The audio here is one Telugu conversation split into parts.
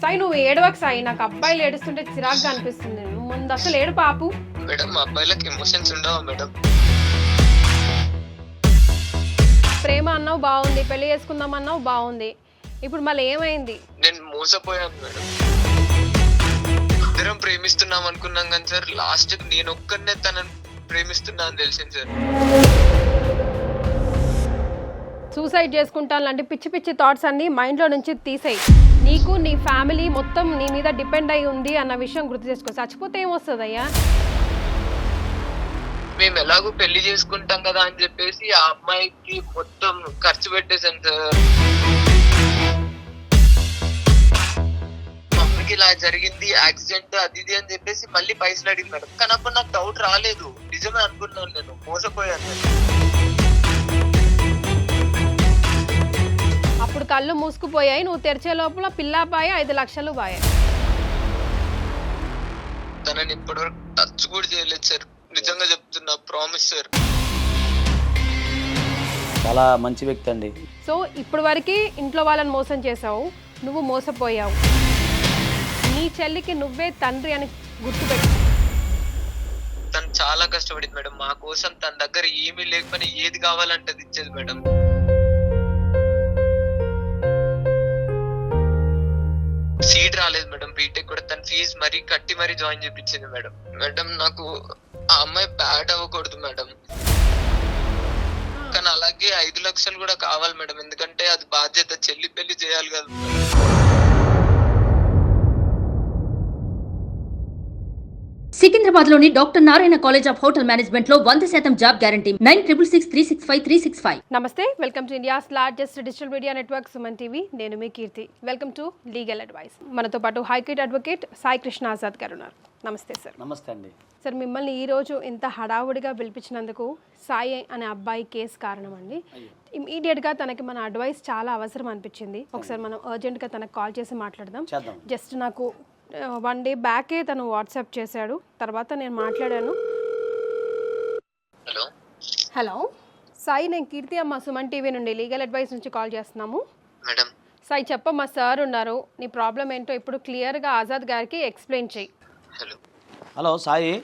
సాయి నువ్వు ఏడవకు సాయి, నాకు అబ్బాయిలు ఏడుస్తుంటే చిరాగ్గా అనిపిస్తుంది. నువ్వు ముందు అసలు ఏడు పాపు. మేడం అబ్బాయిలకి ఎమోషన్స్ ఉండవా మేడం? ప్రేమ అన్నావు బాగుంది, పెళ్లి చేసుకుందాం అన్నావు బాగుంది, ఇప్పుడు మళ్ళీ ఏమైంది? నేను మోసపోయాను మేడం. ఇద్దరం ప్రేమిస్తున్నాం అనుకున్నాం కానీ సార్ లాస్ట్ నేను ఒక్కనే తనని ప్రేమిస్తున్నా అని తెలిసింది సార్. సూసైడ్ చేసుకుంటాను లాంటి పిచ్చి పిచ్చి థాట్స్ అన్ని మైండ్లో నుంచి తీసేయి. నీకు నీ ఫ్యామిలీ మొత్తం నీ మీద డిపెండ్ అయి ఉంది అన్న విషయం గుర్తు చేసుకో. చచ్చిపోతే ఏమొస్తుంది అయ్యా? మేము ఎలాగో పెళ్లి చేసుకుంటాం కదా అని చెప్పేసి ఆ అమ్మాయికి మొత్తం ఖర్చు పెట్టేశాను సార్. మమ్మీకి ఇలా జరిగింది యాక్సిడెంట్ అది ఇది అని చెప్పేసి మళ్ళీ పైసలు అడిగింది మేడం. కానీ అప్పుడు నాకు డౌట్ రాలేదు, నిజమే అనుకున్నాను, నేను మోసపోయాను. అప్పుడు కళ్ళు మూసుకుపోయాయి, నువ్వు తెరిచే లోపల పిల్లా పాయ 5 లక్షలు పాయాయి. తనని ఇప్పటివరకు టచ్ కూడా చేయలేదు సార్, నిజంగా చెప్తున్నా, ప్రామిస్ సార్. చాలా మంచి వ్యక్తి అండి. సో ఇప్పుడు వరకు ఇంట్లో వాళ్ళని మోసం చేసావు, నువ్వు మోసపోయావు. నీ చెల్లికి నువ్వే తండ్రి అని గుర్తుపెట్టు. తను చాలా కష్టపడింది మేడం మా కోసం. తన దగ్గర ఏమీ లేకపోయినా ఏది కావాలంటే అది ఇచ్చేది మేడం. సీట్ రాలేదు మేడం బీటెక్ కూడా. తన ఫీజు మరీ కట్టి మరీ జాయిన్ చేయించింది మేడం. మేడం నాకు ఆ అమ్మాయి బ్యాడ్ అవ్వకూడదు మేడం, కానీ అలాగే 5 లక్షలు కూడా కావాలి మేడం, ఎందుకంటే అది బాధ్యత, చెల్లి పెళ్లి చేయాలి కదా. సికింద్రాబాద్ లోని doctor Narayana college of hotel management లో 100% జాబ్ గ్యారంటీ. 966365 నమస్తే, welcome to India's largest digital media network Suman TV. నేను మీ Keerthi. Welcome to legal advice. మనతో పాటు హైకోర్టు అడ్వకేట్ సాయి కృష్ణ ఆజాద్ గారు ఉన్నారు. నమస్తే సార్. నమస్తే అండి. సార్, మిమ్మల్ని ఈరోజు ఇంత హడావుడిగా పిలిపించినందుకు సాయి అనే అబ్బాయి కేసు కారణం అండి. ఇమీడియట్గా తనకి మన అడ్వైస్ చాలా అవసరం అనిపించింది. ఒకసారి మనం అర్జెంట్గా తనకు కాల్ చేసి మాట్లాడదాం. జస్ట్ నాకు 1 డే బ్యాకే తను వాట్సాప్ చేశాడు, తర్వాత నేను మాట్లాడాను. హలో హలో సాయి, నేను కీర్తి అమ్మ, సుమన్ టీవీ నుండి లీగల్ అడ్వైస్ నుంచి కాల్ చేస్తున్నాము. మేడం సాయి చెప్పమ్మా, సార్ ఉన్నారు, నీ ప్రాబ్లం ఏంటో ఇప్పుడు క్లియర్గా ఆజాద్ గారికి ఎక్స్ప్లెయిన్ చెయ్యి. Hello hello Sai.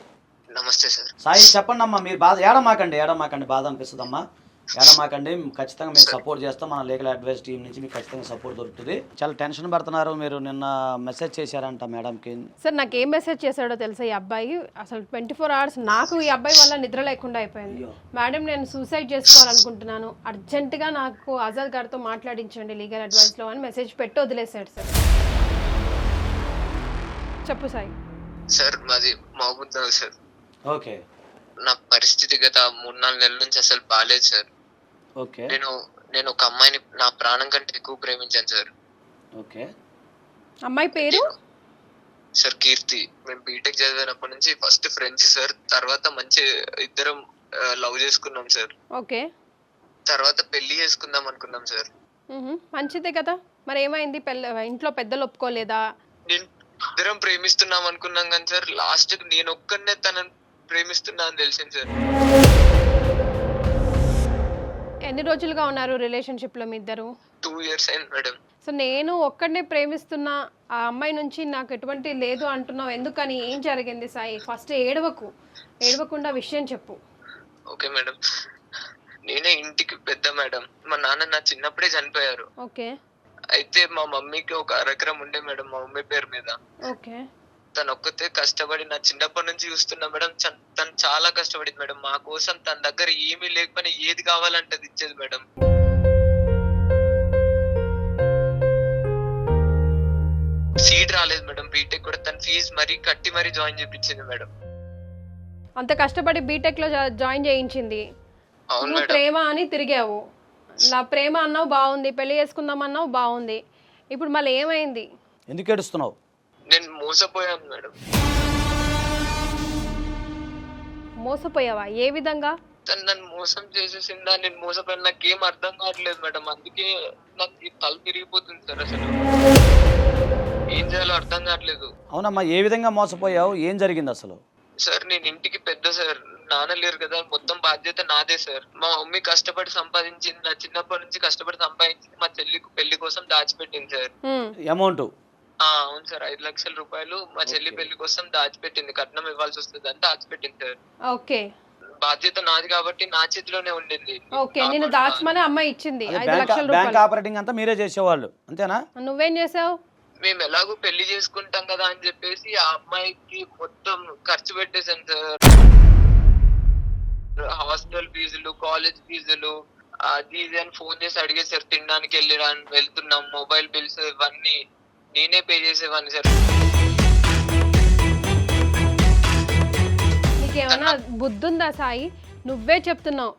నమస్తే సార్. సాయి చెప్పండి అమ్మా, మీరు బాధ ఏడమాకండి, బాధ అనిపిస్తుందమ్మా, ఏడమాకండి. ఖచ్చితంగా మేము సపోర్ట్ చేస్తాం, మన లీగల్ అడ్వైస్ టీం నుంచి మీకు ఖచ్చితంగా సపోర్ట్ దొరుకుతుంది. చాలా టెన్షన్ పడుతున్నారు మీరు, నిన్న మెసేజ్ చేశారంట మేడంకి. సార్, నాకు ఏం మెసేజ్ చేశాడో తెలుసా ఈ అబ్బాయి? అసలు 24 hours నాకు ఈ అబ్బాయి వల్ల నిద్ర లేకుండా అయిపోయింది. మేడం, నేను సూసైడ్ చేసుకోవాలనుకుంటున్నాను, అర్జెంటుగా నాకు ఆజాద్ గారితో మాట్లాడించండి లీగల్ అడ్వైస్లో అని మెసేజ్ పెట్టి వదిలేశాడు సార్. చెప్పు సాయి. సార్ మాది మహబూబ్ నగర్ సార్. ఓకే. నా పరిస్థితి గత 3-4 నెలల నుంచి అసలు బాగాలేదు సార్. ఓకే. నేను ఒక అమ్మాయిని నా ప్రాణం కంటే ఎక్కువ ప్రేమించాను సార్. ఓకే. అమ్మాయి పేరు? సార్ కీర్తి. మేము బీటెక్ చదివినప్పటి నుంచి ఫస్ట్ ఫ్రెండ్స్ సార్, తర్వాత మంచి ఇద్దరం లవ్ చేసుకున్నాం సార్. ఓకే. తర్వాత పెళ్లి చేసుకుందాం అనుకున్నాం సార్. మంచిదే కదా, మరి ఏమైంది? ఇంట్లో పెద్దలు ఒప్పుకోలేదా? నేను ఇద్దరం ప్రేమిస్తున్నాం అనుకున్నాం కానీ సార్ లాస్ట్ నేను ఒక్కనే తనని ప్రేమిస్తున్నా అని తెలిసింది సార్. ఎన్ని రోజులుగా ఉన్నారు రిలేషన్షిప్ లో మీ ఇద్దరు? 2 years అయింది మేడం. సో నేను ఒక్కడనే ప్రేమిస్తున్నా, ఆ అమ్మాయి నుంచి నాకు ఎటువంటి లేదు అంటున్నావు, ఎందుకని? ఏం జరిగింది సాయి? ఫస్ట్ ఏడవకుండా విషయం చెప్పు. ఓకే మేడం, నేనే ఇంటికి పెద్ద మేడం. మా నాన్న నా చిన్నప్పుడే చనిపోయారు. ఓకే. అయితే మా మమ్మీకి ఒక 1 ఎకరం ఉండే మేడం మా మమ్మీ పేరు మీద. ఓకే. తను ఒక్కతే కష్టపడి నా చిన్నప్పటి నుంచి చూస్తున్నా మేడం. తను చాలా కష్టపడింది మేడం మా కోసం. తన దగ్గర ఏమీ లేకపోయినా ఏది కావాలంటే అది ఇచ్చేది మేడం. సీట్ రాలేదు మేడం బీటెక్ కూడా. తన ఫీజు మరీ కట్టి మరీ జాయిన్ చేయించింది మేడం. అంత కష్టపడి బీటెక్ లో జాయిన్ చేయించింది. అవును నువ్వు మేడం. ప్రేమ అని తిరిగావు, నా ప్రేమ అన్నావు బాగుంది, పెళ్లి చేసుకుందాం అన్నావు బాగుంది, ఇప్పుడు మళ్ళీ ఏమైంది? ఎందుకు ఏడుస్తున్నావు? నేను మోసపోయాను మేడం. మోసపోయావా? ఏ విధంగా? తను నన్ను మోసం చేసేసిందా, నేను మోసపోయాను, నాకేం అర్థం కావట్లేదు మేడం. అందుకే నాకు ఈ తల తిరిగిపోతుంది సార్. అసలు ఏం చేయాలో అర్థం కావట్లేదు. అవునమ్మా, ఏ విధంగా మోసపోయావు, ఏం జరిగింది అసలు? సార్ నేను ఇంటికి పెద్ద సార్. నాన్న లేరు కదా, మొత్తం బాధ్యత నాదే సార్. మా మమ్మీ కష్టపడి సంపాదించింది, నా చిన్నప్పటి నుంచి కష్టపడి సంపాదించింది మా చెల్లికి పెళ్లి కోసం దాచిపెట్టింది సార్. అమౌంట్ అవును సార్, 5 లక్షల రూపాయలు మా చెల్లి పెళ్లి కోసం దాచిపెట్టింది. కట్నం ఇవ్వాల్సి వస్తుంది అని దాచిపెట్టింది సార్. ఓకే, బాధ్యత నాది కాబట్టి నా చేతిలోనే ఉండింది. ఓకే. నేను దాచమని అమ్మాయి ఇచ్చింది 5 లక్షల బ్యాంక్ రూపాయలు. ఆపరేటింగ్ అంతా మీరే చేసేవాళ్ళు అంతేనా? నువ్వేం చేసావు? మేము ఎలాగో పెళ్లి చేసుకుంటాం కదా అని చెప్పేసి ఆ అమ్మాయికి మొత్తం ఖర్చు పెట్టేశాను సార్. హాస్టల్ ఫీజులు, కాలేజ్ ఫీజులు, అది ఇది అని ఫోన్ చేసి అడిగేసారు. తినడానికి వెళ్తున్నాం, మొబైల్ బిల్స్ ఇవన్నీ నేనే పే చేసేవాడిని సార్. నీకేమన్నా బుద్ధుందా సాయి? నువ్వే చెప్తున్నావు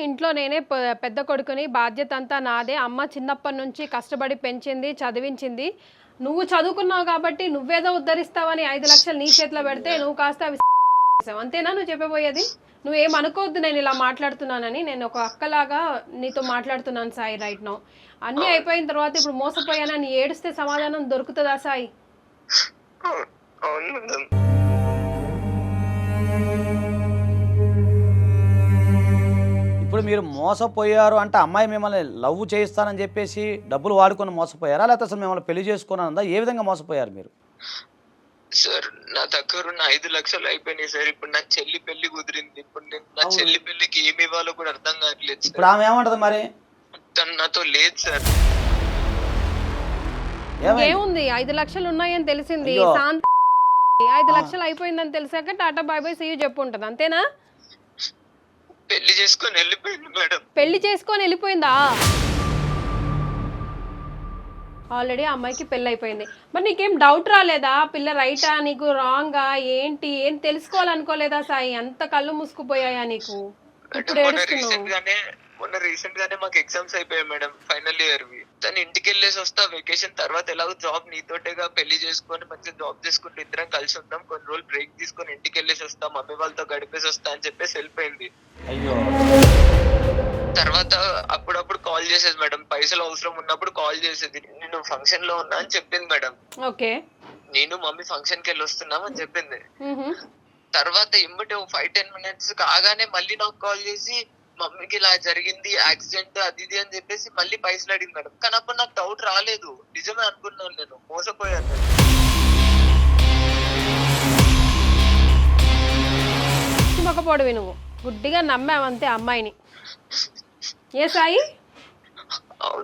ఇంట్లో నేనే పెద్ద కొడుకుని, బాధ్యత అంతా నాదే, అమ్మ చిన్నప్పటి నుంచి కష్టపడి పెంచింది, చదివించింది. నువ్వు చదువుకున్నావు కాబట్టి నువ్వేదో ఉద్ధరిస్తావని 5 లక్షలు నీ చేతిలో పెడితే నువ్వు కాస్త అవి అంతేనా నువ్వు చెప్పబోయేది? నువ్వేం అనుకోవద్దు నేను ఇలా మాట్లాడుతున్నానని. నేను ఒక అక్కలాగా నీతో మాట్లాడుతున్నాను సాయి రైట్ నౌ. అన్నీ అయిపోయిన తర్వాత ఇప్పుడు మోసపోయానని ఏడిస్తే సమాధానం దొరుకుతుందా సాయి? అవును మేడం. ఇప్పుడు మీరు మోసపోయారు అంటే అమ్మాయి మిమ్మల్ని లవ్ చేయిస్తానని చెప్పేసి డబ్బులు వాడుకొని మోసపోయారా, లేకపోతే అసలు మిమ్మల్ని పెళ్లి చేసుకున్నానందా? ఏ విధంగా మోసపోయారు మీరు? సార్ నా దగ్గర ఉన్న 5 లక్షలు అయిపోయినాయి సార్. ఇప్పుడు నా చెల్లి పెళ్లి కుదిరింది. ఇప్పుడు నేను నా చెల్లి పెళ్లికి ఏమి ఇవ్వాలో కూడా అర్థం కావట్లేదు సార్. ఇప్పుడు ఆమె ఏమంటది మరి? తను నాతో లేదు సార్. ఏముంది, 5 లక్షలు ఉన్నాయని తెలిసింది, శాంతి 5 లక్షలు అయిపోయిందని తెలిసాక tata bye bye see you చెప్పు ఉంటుంది అంతేనా? పెళ్లి చేసుకొని వెళ్ళిపోయింది మేడం. పెళ్లి చేసుకొని వెళ్ళిపోయిందా? ఆల్రెడీ అమ్మాయికి పెళ్లి అయిపోయింది. మరి నీకేం డౌట్ రాలేదా? పిల్ల రైటా నీకు రాంగా ఏంటి ఏం తెలుసుకోవాలనుకోలేదా సాయి? అంత కళ్ళు మూసుకుపోయాయా నీకు? ఇప్పుడు మొన్న రీసెంట్ గానే మాకు ఎగ్జామ్స్ అయిపోయాయి మేడం, ఫైనల్ ఇయర్ వి. తను ఇంటికి వెళ్ళేసి వస్తా, వెకేషన్ తర్వాత ఎలాగో జాబ్ నీతోటేగా, పెళ్లి చేసుకొని మంచిగా జాబ్ చేసుకుంటూ ఇద్దరం కలిసి ఉంటాం, కొన్ని రోజులు బ్రేక్ తీసుకొని ఇంటికి వెళ్ళేసి వస్తా, మమ్మీ వాళ్ళతో గడిపేసి వస్తా అని చెప్పేసి వెళ్ళిపోయింది. అయ్యో. తర్వాత అప్పుడప్పుడు కాల్ చేసేది మేడం, పైసలు అవసరం ఉన్నప్పుడు కాల్ చేసేది. నేను ఫంక్షన్ లో ఉన్నా అని చెప్పింది మేడం. ఓకే, నేను మమ్మీ ఫంక్షన్ కి వెళ్ళి వస్తున్నాం అని చెప్పింది. తర్వాత ఇమ్మటే 5-10 మినిట్స్ కాగానే మళ్ళీ నాకు కాల్ చేసి మమ్మీకి ఇలా జరిగింది, యాక్సిడెంట్ అది ఇది అని చెప్పేసి మళ్ళీ పైసలు అడిగింది మేడం. కానీ అప్పుడు నాకు డౌట్ రాలేదు, నిజమే అనుకున్నాను, నేను మోసపోయాను. మొక్కపోడివి నువ్వు, గుడ్డిగా నమ్మావంతే అమ్మాయిని. ఏ సాయి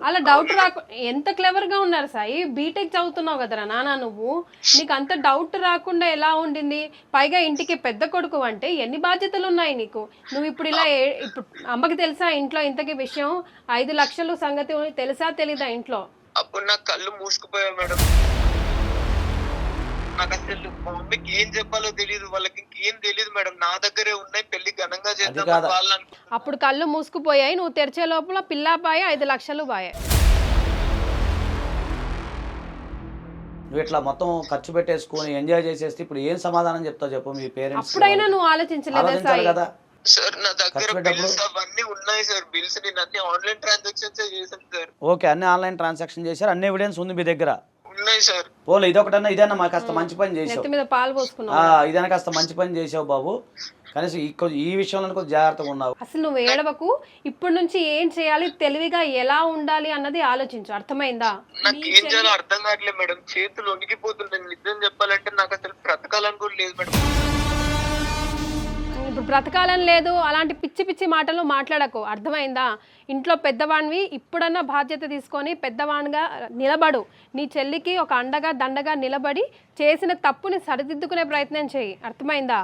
అలా డౌట్ రాకు, ఎంత క్లెవర్ గా ఉన్నారు సాయి, బీటెక్ చదువుతున్నావు కదరా నాన్న నువ్వు, నీకు అంత డౌట్ రాకుండా ఎలా ఉండింది? పైగా ఇంటికి పెద్ద కొడుకు అంటే ఎన్ని బాధ్యతలు ఉన్నాయి నీకు? నువ్వు ఇప్పుడు ఇలా ఇప్పుడు అమ్మకి తెలుసా ఇంట్లో ఇంతకి విషయం? 5 లక్షలు సంగతి తెలుసా తెలీదా ఇంట్లో? అప్పుడు నాకు కళ్ళు మూసుకుపోయా మేడం. నాకు అసలు మా మమ్మీకి ఏం చెప్పాలో తెలియదు, వాళ్ళకి ఇంకేం తెలియదు మేడం. నా దగ్గరే ఉన్నాయి, పెళ్లి ఘనంగా చేద్దాం వాళ్ళు. అప్పుడు కళ్ళు మూసుకుపోయాయి, నువ్వు తెరిచే లోపల పిల్ల బాయ 5 లక్షలు బాయ. నువ్వు ఇట్లా మొత్తం ఖర్చు పెట్టేసుకొని ఎంజాయ్ చేసేస్తే ఇప్పుడు ఏం సమాధానం చెప్తావు చెప్పు మీ పేరెంట్స్? అప్పుడైనా నువ్వు ఆలోచించలేదా కదా? సార్ నా దగ్గర బిల్స్ అవన్నీ ఉన్నాయి సార్, బిల్స్ నేను అన్ని ఆన్లైన్ ట్రాన్సాక్షన్స్ చేశాను సార్. ఓకే, అన్ని ఆన్లైన్ ట్రాన్సాక్షన్ చేశారు, అన్ని ఎవిడెన్స్ ఉంది మీ దగ్గర? ఉన్నాయి సార్. పోలే, ఇదొకటన్నా ఇదన్నా మాకు కాస్త మంచి పని చేసావు, ఇదన్నా కాస్త మంచి పని చేసావు బాబు. కనీసం ఈ విషయంలో కొంచెం జాగ్రత్తగా ఉన్నావు. అసలు నువ్వు ఏడవకు, ఇప్పటి నుంచి ఏం చేయాలి, తెలివిగా ఎలా ఉండాలి అన్నది ఆలోచించు, అర్థమైందా? నాకు ఏం చేయాలో అర్థం కావట్లేదు మేడం, చేతులు వణికిపోతున్నాయి. నిజం చెప్పాలంటే నాకు అసలు బ్రతకాలని కూడా లేదు మేడం. ఇప్పుడు బ్రతకాలని లేదు, అలాంటి పిచ్చి పిచ్చి మాటలు మాట్లాడకు, అర్థమైందా? ఇంట్లో పెద్దవాడివి, ఇప్పుడన్నా బాధ్యత తీసుకొని పెద్దవాడిగా నిలబడు. నీ చెల్లికి ఒక అండగా దండగా నిలబడి చేసిన తప్పుని సరిదిద్దుకునే ప్రయత్నం చేయి, అర్థమైందా?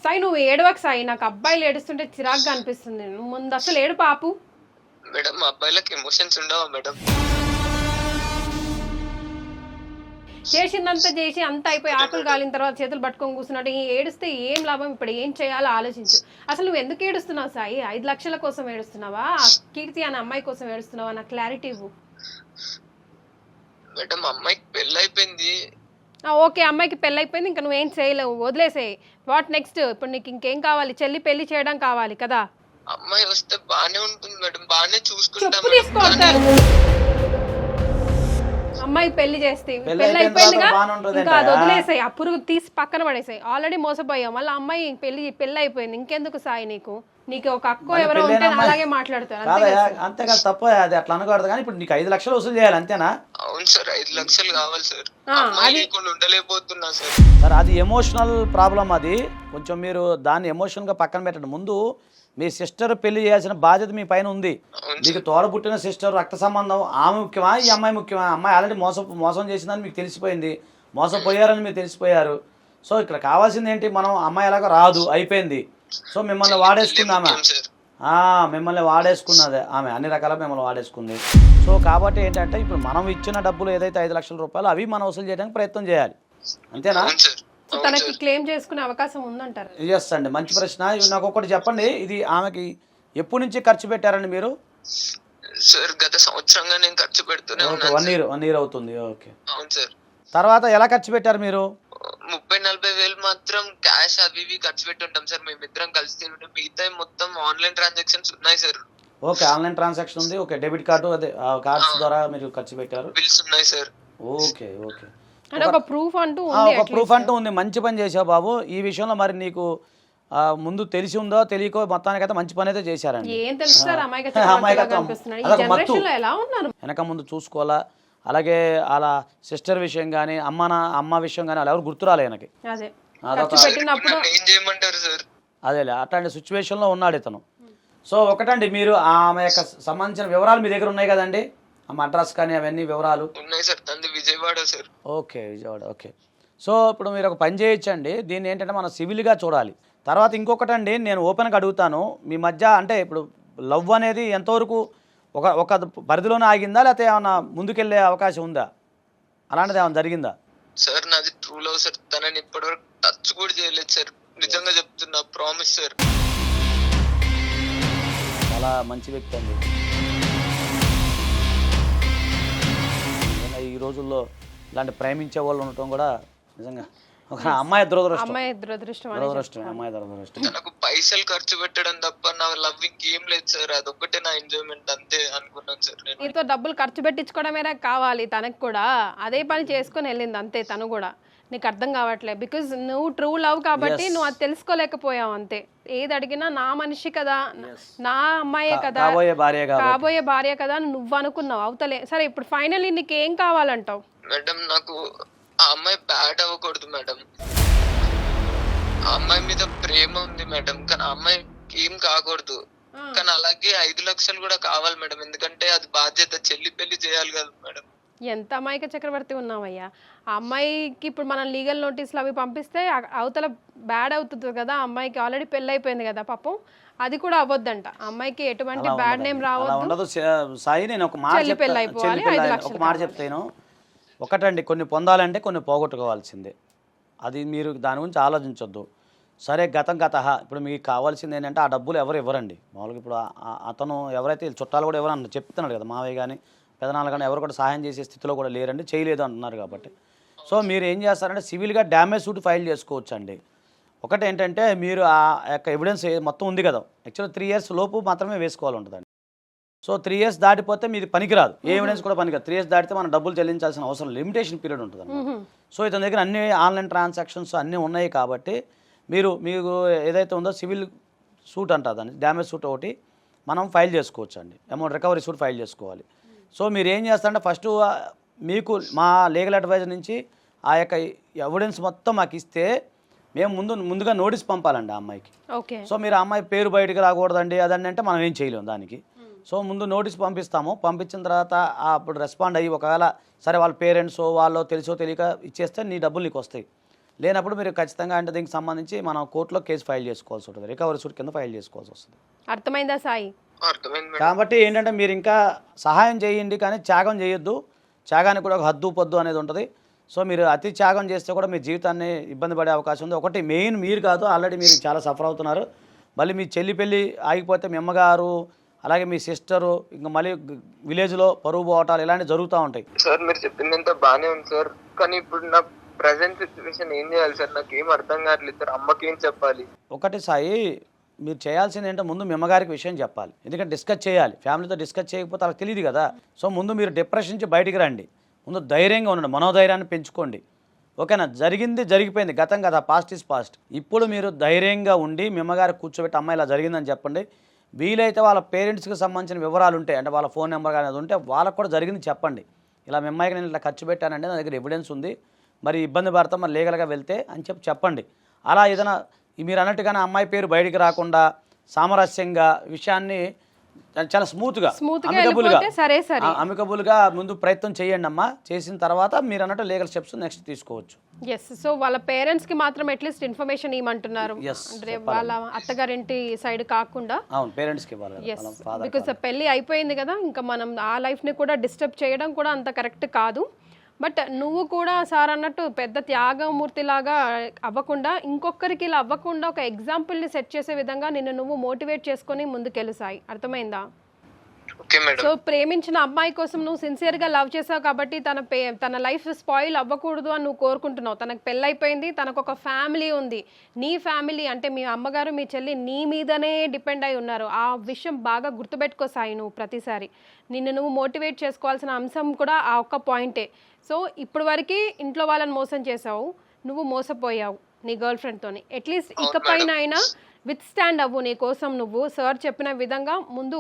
సాయి నువ్వు ఏడవకు సాయి, నాకు అబ్బాయిలు ఏడుస్తుంటే చిరాగ్గా అనిపిస్తుంది. నువ్వు ముందు అసలు ఏడు పాపు. మేడం అబ్బాయిలకి ఎమోషన్స్ ఉండవా మేడం? చేసిందంతా చేసి అంత అయిపోయి ఆకులు కాలిన తర్వాత చేతులు పట్టుకొని కూర్చున్నట్టు ఏడుస్తే ఏం లాభం? ఇప్పుడు ఏం చేయాలో ఆలోచించు. అసలు నువ్వు ఎందుకు ఏడుస్తున్నావు సాయి? 5 లక్షల కోసం ఏడుస్తున్నావా, కీర్తి అనే అమ్మాయి కోసం ఏడుస్తున్నావా? నాకు క్లారిటీ ఇవ్వు. మేడం అమ్మాయికి పెళ్ళి అయిపోయింది. ఓకే, అమ్మాయికి పెళ్ళి అయిపోయింది, ఇంకా నువ్వేం చేయలేవు, వదిలేసేయి. What next? ఇప్పుడు నీకు ఇంకేం కావాలి? చెల్లి పెళ్లి చేయడం కావాలి కదా? అమ్మాయి వస్తే బానే ఉంటుంది మేడం, బానే చూసుకుంటాం. చెప్పు తీసుకో, అమ్మాయి పెళ్లి చేస్తే పెళ్లి పెళ్లి అయిపోయిన అయిపోయిందిగా తర్వాత బాగానే ఉంటుంది ఇంకా అది ఏంటయ్యా? వదిలేసాయి, ఆ పురుగు తీసి పక్కన పడేసాయి. ఆల్రెడీ మోసపోయాం, మళ్ళీ అమ్మాయి పెళ్లి అయిపోయింది, ఇంకెందుకు సాయి నీకు ఒక అక్కో ఎవరో పెళ్ళైన ఉంటే అమ్మాయి- అలాగే మాట్లాడతారు. కాదయ్యా, అంతే కదా, తప్ప అది అట్లా అనకూడదు. కానీ ఇప్పుడు నీకు 5 లక్షలు వసూలు చేయాలి, అంతేనా? అవును సార్, 5 లక్షలు కావాలి సార్. ఆ, అమ్మాయి లేకుండా ఉండలేకపోతున్నా సార్. సార్ అది ఎమోషనల్ ప్రాబ్లం, అది కొంచెం మీరు దాన్ని ఎమోషనల్గా పక్కన పెట్టండి. ముందు మీ సిస్టర్ పెళ్లి చేయాల్సిన బాధ్యత మీ పైన ఉంది. మీకు తోడబుట్టిన సిస్టర్, రక్త సంబంధం, ఆమె ముఖ్యమా ఈ అమ్మాయి ముఖ్యమా? అమ్మాయి ఆల్రెడీ మోసం చేసిందని మీకు తెలిసిపోయింది, మోసపోయారని మీరు తెలిసిపోయారు. సో ఇక్కడ కావాల్సింది ఏంటి? మనం అమ్మాయి ఎలాగో రాదు, అయిపోయింది. సో మిమ్మల్ని వాడేసుకుంది ఆమె, మిమ్మల్ని వాడేసుకున్నదే ఆమె, అన్ని రకాల మిమ్మల్ని వాడేసుకుంది. సో కాబట్టి ఏంటంటే ఇప్పుడు మనం ఇచ్చిన డబ్బులు ఏదైతే 5 లక్షల రూపాయలు అవి మనం వసూలు చేయడానికి ప్రయత్నం చేయాలి, అంతేనా? అవును సార్. సో తనకి క్లెయిమ్ చేసుకునే అవకాశం ఉందంటారు. ఎస్ అండి, మంచి ప్రశ్న. ఇవి నాకు ఒకటి చెప్పండి, ఇది ఆమెకి ఎప్పటి నుంచి ఖర్చు పెట్టారండి మీరు? సార్ గత సంవత్సరంగా నేను ఖర్చు పెడుతూనే ఓకే, ఉన్నాను. 1 ఇయర్ అవుతుంది. ఓకే, అవును సార్. తర్వాత ఎలా ఖర్చు పెట్టారు మీరు? 30-40 వేలు మాత్రం క్యాష్ అవి ఇవి ఖర్చు పెట్టి ఉంటాం సార్ మేమిద్దరం కలిసి తింటాం. మిగతా మొత్తం ఆన్లైన్ ట్రాన్సాక్షన్స్ ఉన్నాయి సార్. ఓకే, ఆన్లైన్ ట్రాన్సాక్షన్ ఉంది. ఓకే, డెబిట్ కార్డు, అదే కార్డ్స్ ద్వారా మీరు ఖర్చు పెట్టారు. బిల్స్ ఉన్నాయి సార్. ఓకే ఓకే, అంటే ఒక ప్రూఫ్ అంటూ ఒక ప్రూఫ్ అంటూ ఉంది. మంచి పని చేసావు బాబు. ఈ విషయంలో మరి నీకు ముందు తెలిసి ఉందో తెలియకో మొత్తానికైతే మంచి పని అయితే చేశారండి. ఏం తెలుస్తారు అమాయకత్వం. అమాయకత్వం ఎలా ఉన్నారు? వెనక ముందు చూసుకోవాలా. అలాగే అలా సిస్టర్ విషయం కానీ అమ్మ విషయం కానీ అలా ఎవరు గుర్తురాలే ఆయనకి. అదే అదొక ఖర్చు పెట్టినప్పుడు నన్ను ఏం చేయమంటారు సార్? అదేలే, అట్లాంటి సిచ్యువేషన్లో ఉన్నాడు ఇతను. సో ఒకటండి, మీరు ఆమె యొక్క సంబంధించిన వివరాలు మీ దగ్గర ఉన్నాయి కదండి, ఆమె అడ్రస్ కానీ అవన్నీ వివరాలు ఉన్నాయి సార్. తండ్రి Vijayawada sir. Okay, Vijayawada. Okay, so ఇప్పుడు మీరు ఒక పని చేయొచ్చండి, దీన్ని ఏంటంటే మనం సివిల్గా చూడాలి. తర్వాత ఇంకొకటండి, నేను ఓపెన్గా అడుగుతాను, మీ మధ్య అంటే ఇప్పుడు లవ్ అనేది ఎంతవరకు ఒక పరిధిలోనే ఆగిందా, లేకపోతే ఏమన్నా ముందుకెళ్ళే అవకాశం ఉందా? అలాంటిది ఏమైనా జరిగిందా? సార్ నాది ట్రూ లవ్ సార్. తనని ఇప్పటివరకు టచ్ కూడా చేయలేదు సార్. నిజంగా చెప్తున్నా, ప్రామిస్ సార్. చాలా మంచి వ్యక్తి అండి. ఈ రోజుల్లో ఇలాంటి ప్రేమించే వాళ్ళు ఉండటం కూడా నిజంగా ఒక అమ్మాయి దురదృష్టం. అమ్మాయి దురదృష్టం. అమ్మాయి దురదృష్టం. తనకు పైసలు ఖర్చు పెట్టడం తప్ప నా లవ్ ఇంకేం లేదు సార్. అదొక్కటే నా ఎంజాయ్మెంట్ అంతే అనుకున్నాను సార్ నేను. నీతో డబ్బులు ఖర్చు పెట్టించుకోవడమేనా కావాలి తనకు కూడా, అదే పని చేసుకొని వెళ్ళింది అంతే తను కూడా. నీకు అర్థం కావట్లేదు, బికాజ్ నువ్వు ట్రూ లవ్ కాబట్టి నువ్వు అది తెలుసుకోలేకపోయావు అంతే. ఏది అడిగినా నా మనిషి కదా, నా అమ్మాయే కదా, కాబోయే భార్య కదా అని నువ్వు అనుకున్నావు. అవతలే సరే, ఇప్పుడు ఫైనల్లీ నీకు ఏం కావాలంటావు? మేడం నాకు ఆ అమ్మాయి బ్యాడ్ అవ్వకూడదు మేడం. ఆ అమ్మాయి మీద ప్రేమ ఉంది మేడం, కానీ ఆ అమ్మాయి ఏం కాకూడదు. కానీ అలాగే 5 లక్షలు కూడా కావాలి మేడం, ఎందుకంటే అది బాధ్యత. చెల్లి పెళ్లి చేయాలి కదా మేడం. ఎంత అమాయక చక్రవర్తి ఉన్నావయ్యా. ఆ అమ్మాయికి ఇప్పుడు మనం లీగల్ నోటీసులు అవి పంపిస్తే అవతల బ్యాడ్ అవుతుంది కదా. ఆ అమ్మాయికి ఆల్రెడీ పెళ్ళి అయిపోయింది కదా పాపం, అది కూడా అవ్వద్దంట. ఆ అమ్మాయికి ఎటువంటి బ్యాడ్ నేమ్ రావద్దు. సాయి, నేను ఒక మాట చెప్తాను. ఒకటండి, కొన్ని పొందాలంటే కొన్ని పోగొట్టుకోవాల్సిందే. అది మీరు దాని గురించి ఆలోచించొద్దు. సరే, గతం. ఇప్పుడు మీకు కావాల్సింది ఏంటంటే ఆ డబ్బులు ఎవరు ఇవ్వరండి మామూలుగా. ఇప్పుడు అతను ఎవరైతే చుట్టాలు కూడా ఎవరు చెప్తున్నాడు కదా, మావయ్య కానీ పెదనాలు కానీ ఎవరు కూడా సహాయం చేసే స్థితిలో కూడా లేరండి, చేయలేదు అంటున్నారు కాబట్టి. సో మీరు ఏం చేస్తారంటే సివిల్గా డ్యామేజ్ సూట్ ఫైల్ చేసుకోవచ్చు అండి. ఒకటి ఏంటంటే మీరు ఆ యొక్క ఎవిడెన్స్ మొత్తం ఉంది కదా, యాక్చువల్గా 3 years లోపు మాత్రమే వేసుకోవాలి ఉంటుందండి. సో 3 years దాటిపోతే మీది పనికిరాదు, ఏ ఎవిడెన్స్ కూడా పనికిరాదు. 3 years దాటితే మనం డబ్బులు చెల్లించాల్సిన అవసరం, లిమిటేషన్ పీరియడ్ ఉంటుంది. సో ఇతని దగ్గర అన్ని ఆన్లైన్ ట్రాన్సాక్షన్స్ అన్నీ ఉన్నాయి కాబట్టి మీకు ఏదైతే ఉందో సివిల్ సూట్ అంటారు దాన్ని, డ్యామేజ్ సూట్ ఒకటి మనం ఫైల్ చేసుకోవచ్చు అండి. అమౌంట్ రికవరీ సూట్ ఫైల్ చేసుకోవాలి. సో మీరు ఏం చేస్తారంటే ఫస్ట్ మీకు మా లీగల్ అడ్వైజర్ నుంచి ఆ యొక్క ఎవిడెన్స్ మొత్తం మాకు ఇస్తే మేము ముందుగా నోటీస్ పంపాలండి ఆ అమ్మాయికి. సో మీరు ఆ అమ్మాయి పేరు బయటకు రాకూడదండి అదని అంటే మనం ఏం చేయలేము దానికి. సో ముందు నోటీస్ పంపిస్తాము, పంపించిన తర్వాత అప్పుడు రెస్పాండ్ అయ్యి ఒకవేళ సరే వాళ్ళ పేరెంట్స్ వాళ్ళు తెలుసో తెలియక ఇచ్చేస్తే నీ డబ్బులు నీకు వస్తాయి. లేనప్పుడు మీరు ఖచ్చితంగా అంటే దీనికి సంబంధించి మనం కోర్టులో కేసు ఫైల్ చేసుకోవాల్సి ఉంటుంది, రికవరీ సూట్ కింద ఫైల్ చేసుకోవాల్సి వస్తుంది. అర్థమైందా సాయి? కాబట్టి ఏంటంటే మీరు ఇంకా సహాయం చేయండి కానీ త్యాగం చేయొద్దు. త్యాగానికి కూడా ఒక హద్దు పొద్దు అనేది ఉంటుంది. సో మీరు అతి త్యాగం చేస్తే కూడా మీ జీవితాన్ని ఇబ్బంది పడే అవకాశం ఉంది. ఒకటి మెయిన్ మీరు కాదు, ఆల్రెడీ మీరు చాలా సఫర్ అవుతున్నారు. మళ్ళీ మీ చెల్లి పెళ్ళి ఆగిపోతే మీ అమ్మగారు అలాగే మీ సిస్టరు ఇంకా మళ్ళీ విలేజ్లో పరువు పోవటాలు ఇలాంటివి జరుగుతూ ఉంటాయి. సార్ మీరు చెప్పిందంతా బాగానే ఉంది సార్, కానీ ఇప్పుడు నా ప్రజెంట్ సిచ్యువేషన్ ఏం చేయాలి సార్? నాకు ఏం అర్థం కావట్లేదు సార్. అమ్మకి ఏం చెప్పాలి? ఒకటి సాయి, మీరు చేయాల్సింది ఏంటంటే ముందు మీ అమ్మగారికి విషయం చెప్పాలి. ఎందుకంటే డిస్కస్ చేయాలి, ఫ్యామిలీతో డిస్కస్ చేయకపోతే వాళ్ళకి తెలియదు కదా. సో ముందు మీరు డిప్రెషన్ నుంచి బయటికి రండి. ముందు ధైర్యంగా ఉండండి, మనోధైర్యాన్ని పెంచుకోండి. ఓకేనా? జరిగింది జరిగిపోయింది, గతం కదా, పాస్ట్ ఈజ్ పాస్ట్. ఇప్పుడు మీరు ధైర్యంగా ఉండి మీ అమ్మగారు కూర్చోబెట్టి అమ్మాయి ఇలా జరిగిందని చెప్పండి. వీలైతే వాళ్ళ పేరెంట్స్కి సంబంధించిన వివరాలు ఉంటాయి, అంటే వాళ్ళ ఫోన్ నెంబర్ కానీ అది ఉంటే వాళ్ళకు కూడా జరిగింది చెప్పండి. ఇలా మీ అమ్మాయికి నేను ఇలా ఖర్చు పెట్టానంటే నా దగ్గర ఎవిడెన్స్ ఉంది, మరి ఇబ్బంది పడతాం, మరి లీగల్గా వెళ్తే అని చెప్పండి. అలా ఏదైనా మీరు అన్నట్టుగానే అమ్మాయి పేరు బయటికి రాకుండా సామరస్యంగా విషయాన్ని చాలా స్మూత్గా అమికబుల్గా ముందు ప్రయత్నం చేయండి అమ్మా. చేసిన తర్వాత మీరు అన్నట్టు లీగల్ స్టెప్స్ నెక్స్ట్ తీసుకోవచ్చు. ఎస్, సో వాళ్ళ పేరెంట్స్ కి మాత్రం అట్లీస్ట్ ఇన్ఫర్మేషన్ ఇవ్వమంటున్నారు, అంటే వాళ్ళ అత్తగారింటి సైడ్ కాకుండా. అవును, పేరెంట్స్ కి ఇవ్వాలి. బికాస్ పెళ్లి అయిపోయింది కదా, ఇంకా మనం ఆ లైఫ్ ని కూడా డిస్టర్బ్ చేయడం కూడా అంత కరెక్ట్ కాదు. బట్ నువ్వు కూడా సార్ అన్నట్టు పెద్ద త్యాగమూర్తి లాగా అవ్వకుండా, ఇంకొకరికి ఇలా అవ్వకుండా ఒక ఎగ్జాంపుల్ని సెట్ చేసే విధంగా నిన్ను నువ్వు మోటివేట్ చేసుకొని ముందుకెళ్ళు సాయి. అర్థమైందా? సో ప్రేమించిన అమ్మాయి కోసం నువ్వు సిన్సియర్గా లవ్ చేసావు కాబట్టి తన లైఫ్ స్పాయిల్ అవ్వకూడదు అని నువ్వు కోరుకుంటున్నావు. తనకు పెళ్ళైపోయింది, తనకు ఒక ఫ్యామిలీ ఉంది. నీ ఫ్యామిలీ అంటే మీ అమ్మగారు మీ చెల్లి నీ మీదనే డిపెండ్ అయి ఉన్నారు. ఆ విషయం బాగా గుర్తుపెట్టుకో సాయి. నువ్వు ప్రతిసారి నిన్ను నువ్వు మోటివేట్ చేసుకోవాల్సిన అంశం కూడా ఆ ఒక్క పాయింటే. సో ఇప్పుడు వరకు ఇంట్లో వాళ్ళని మోసం చేసావు, నువ్వు మోసపోయావు నీ గర్ల్ ఫ్రెండ్తోని. అట్లీస్ట్ ఇకపైన అయినా విత్ స్టాండ్ అవ్వు. నీ కోసం నువ్వు సార్ చెప్పిన విధంగా ముందు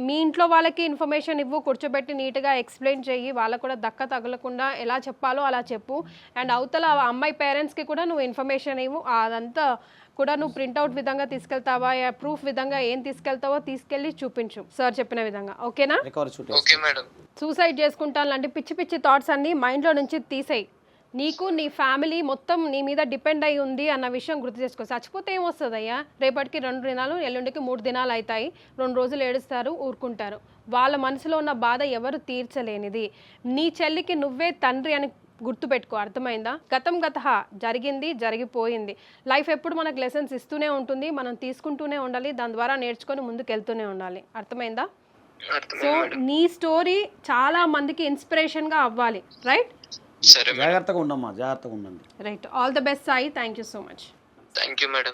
మీ ఇంట్లో వాళ్ళకి ఇన్ఫర్మేషన్ ఇవ్వు, కూర్చోబెట్టి నీట్గా ఎక్స్ప్లెయిన్ చెయ్యి. వాళ్ళకు కూడా దక్క తగలకుండా ఎలా చెప్పాలో అలా చెప్పు. అండ్ అవతల అమ్మాయి పేరెంట్స్కి కూడా నువ్వు ఇన్ఫర్మేషన్ ఇవ్వు. అదంతా కూడా నువ్వు ప్రింట్అవుట్ విధంగా తీసుకెళ్తావా, ప్రూఫ్ విధంగా ఏం తీసుకెళ్తావో తీసుకెళ్ళి చూపించు సార్ చెప్పిన విధంగా. ఓకేనా? సూసైడ్ చేసుకుంటాను లాంటి పిచ్చి పిచ్చి థాట్స్ అన్ని మైండ్లో నుంచి తీసేయి. నీకు నీ ఫ్యామిలీ మొత్తం నీ మీద డిపెండ్ అయి ఉంది అన్న విషయం గుర్తు చేసుకో. చచ్చిపోతే ఏమొస్తుంది అయ్యా? రేపటికి 2 దినాలు, ఎల్లుండికి 3 దినాలు అవుతాయి. 2 రోజులు ఏడుస్తారు, ఊరుకుంటారు. వాళ్ళ మనసులో ఉన్న బాధ ఎవరు తీర్చలేనిది. నీ చెల్లికి నువ్వే తండ్రి అని గుర్తుపెట్టుకో. అర్థమైందా? గతం గతహ, జరిగింది జరిగిపోయింది. లైఫ్ ఎప్పుడు మనకు లెసన్స్ ఇస్తూనే ఉంటుంది, మనం తీసుకుంటూనే ఉండాలి, దాని ద్వారా నేర్చుకొని ముందుకు వెళ్తూనే ఉండాలి. అర్థమైందా? సో నీ స్టోరీ చాలా మందికి ఇన్స్పిరేషన్గా అవ్వాలి. రైట్? జాగ్రత్తగా ఉండమ్మా, జాగ్రత్తగా ఉండండి. Right. All the best Sai. Thank you so much. Thank you madam.